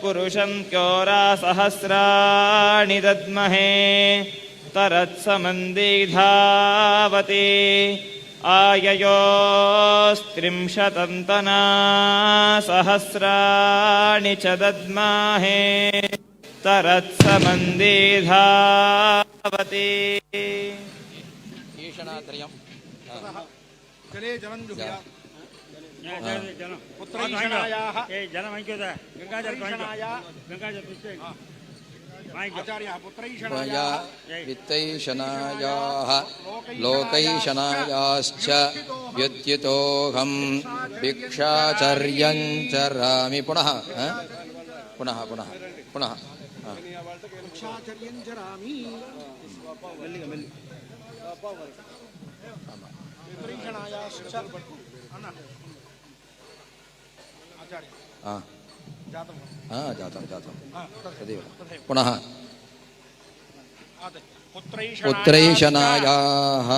पुरुषं क्योरासहस्राणि दद्महे तरत्समन्दिधावति आययोस्त्रिंशतन्तना सहस्राणि च दद्महे तरत्समन्दिधावति वित्तैषणायाः लोकैषणायाश्च व्युत्थितोऽहं भिक्षाचर्यं चरामि पुनः पुनः पुनः पुनः भिक्षाचर्यं चरामि जातं तदेव पुनः पुत्रैषणायाः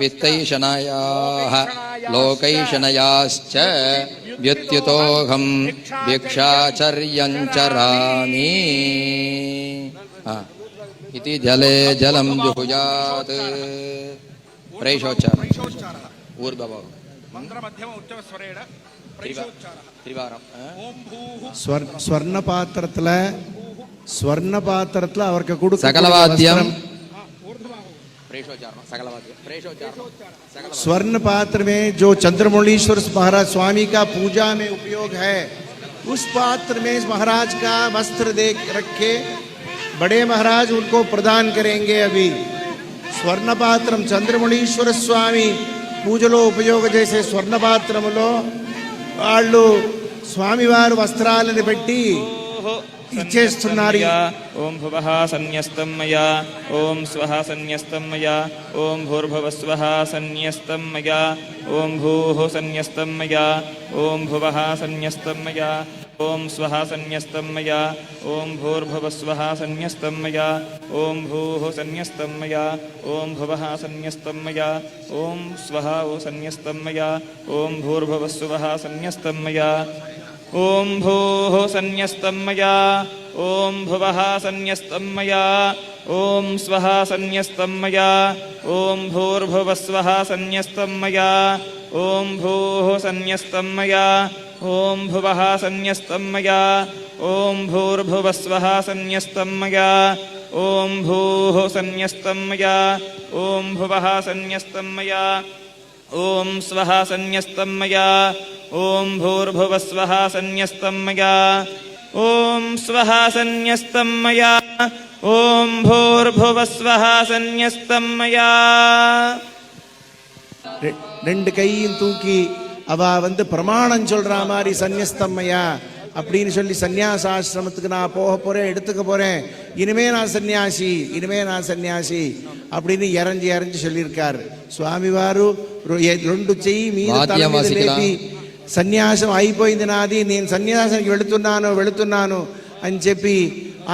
वित्तैषणायाः लोकैषणयाश्च व्युत्थितोऽहं भिक्षाचर्यं चरामि इति जले जलं जुहुयात् प्रेषोच्चारः ऊर्ध्वभावः मन्त्रमध्यम उच्चस्वरेण ஸ்வர்ண பாத்திரத்துல அவருக்கு கொடுக்க சகலவாத்தியம் स्वर्ण पात्र में जो चंद्रमौलीश्वर महाराज स्वामी का पूजा में उपयोग है, उस पात्र में महाराज का वस्त्र दे रखे बड़े महाराज उनको प्रदान करेंगे। अभी स्वर्ण पात्रम चंद्रमौलीश्वर स्वामी पूजलो उपयोग जैसे स्वर्ण पात्रमुलो వాళ్ళు స్వామివారు వస్త్రాలను పెట్టి ఇచ్చేస్తున్నారు. ఓం భువః సన్యస్తం మయా ఓం స్వః సన్యస్తం మయా ఓం భూర్భువస్వః సన్యస్తం మయా ఓం భూః సన్యస్తం మయా ఓం భువః సన్యస్తం మయా ఓం స్వః సన్యస్తం మయా ఓం భూర్భువస్వః సన్యస్తం మయా ఓం భూః సన్యస్తం మయా ఓం భువః సన్యస్తం మయా ఓం స్వః సన్యస్తం మయా ఓం భూర్భువస్వః సన్యస్తం మయా ఓం భూః సన్యస్తం మయా ఓం భువః సన్యస్తం మయా ఓం స్వః సన్యస్తం మయా ఓం భూర్భువస్వః సన్యస్తం మయా ఓం భూః సన్యస్తం మయా ఓం భువః సన్యస్తం మయా ఓం భూర్భువస్వః సన్యస్తం మయా ఓం భూః సన్యస్తం మయా ఓం భువః సన్యస్తం మయా ఓం స్వః సన్యస్తం మయా ఓం భూర్భువస్వః సన్యస్తం మయా ఓం స్వః సన్యస్తం మయా ఓం భూర్భువస్వః సన్యస్తం మయా. ரெண்டு கையும் தூக்கி அவ பிரமாணம் சொல்ற மாதிரி சந்நியஸ்தம்மையா அப்படின்னு சொல்லி சந்நியாசாசிரமத்துக்கு நான் போக போறேன், எடுத்துக்க போறேன், இனிமே நான் சன்னியாசி அப்படின்னு இறஞ்சி சொல்லியிருக்கார் சுவாமி వారు. రెండు చెయ్యి మీద లేపి సన్యాసం అయిపోయింది నాది, నేను సన్యాసానికి వెళుతున్నాను అని చెప్పి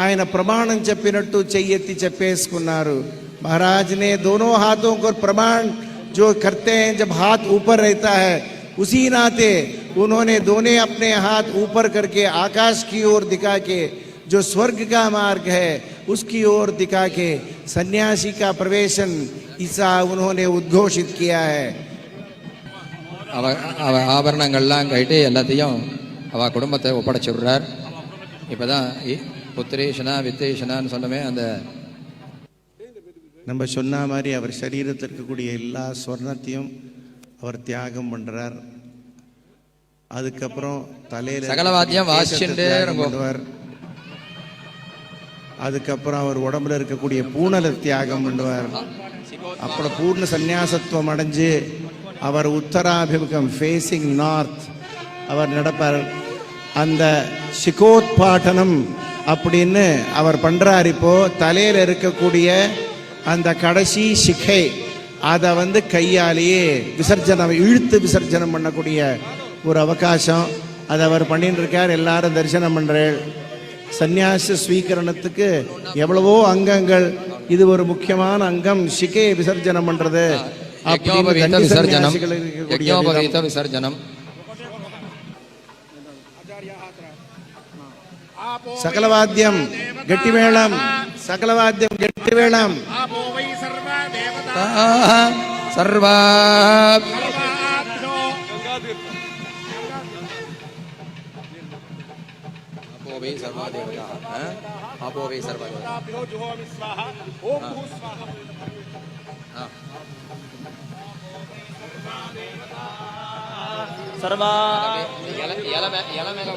ఆయన ప్రమాణం చెప్పినట్టు చెయ్యెత్తి చెప్పేసుకున్నారు. महाराज ने दोनों हाथों को प्रमाण जो करते हैं जब हाथ ऊपर रहता है, उसी नाते उन्होंने दोनों अपने हाथ ऊपर करके आकाश की ओर दिखा के जो स्वर्ग का मार्ग है उसकी ओर दिखा के सन्यासी का प्रवेशन ऐसा उन्होंने उद्घोषित किया है. ஆபரணங்கள்லாம் கட்டி எல்லாத்தையும் அவ குடும்பத்தை ஒப்படைச்சுடுறார். இப்போதான் புத்திரேஷனா வித்தேஷனான்னு சொன்னமே அந்த நம்ம சொன்ன மாதிரி அவர் சரீரத்தில் இருக்கக்கூடிய எல்லா ஸ்வர்ணத்தையும் அவர் தியாகம் பண்றார். அதுக்கப்புறம் தலையில சகலவாத்தியம் வாசிச்சுட்டே பண்ணுவார். அதுக்கப்புறம் அவர் உடம்புல இருக்கக்கூடிய பூணலை தியாகம் பண்ணுவார். அப்புறம் பூர்ண சந்நியாசத்துவம் அடைஞ்சு அவர் உத்தராபிமுகம் ஃபேஸிங் நார்த் அவர் நடப்பார். அந்த சிகோத்பாட்டனம் அப்படின்னு அவர் பண்றார். இப்போ தலையில இருக்கக்கூடிய அந்த கடைசி சிகை அதை கையாலேயே இழுத்து விசர்ஜனம் பண்ணக்கூடிய ஒரு அவகாசம் அதை அவர் பண்ணிட்டு இருக்கார். எல்லாரும் தரிசனம் பண்றேன். சந்நியாச ஸ்வீகரணத்துக்கு எவ்வளவோ அங்கங்கள், இது ஒரு முக்கியமான அங்கம். சிகை விசர்ஜனம் பண்றது, விசர்ஜனம் సకలవాద్యం గట్టిమేళం, సకలవాద్యం గట్టిమేళం. సర్వా आपो वै सर्वा देवता, आपो वै सर्वा देवता. सर्वा एल मेल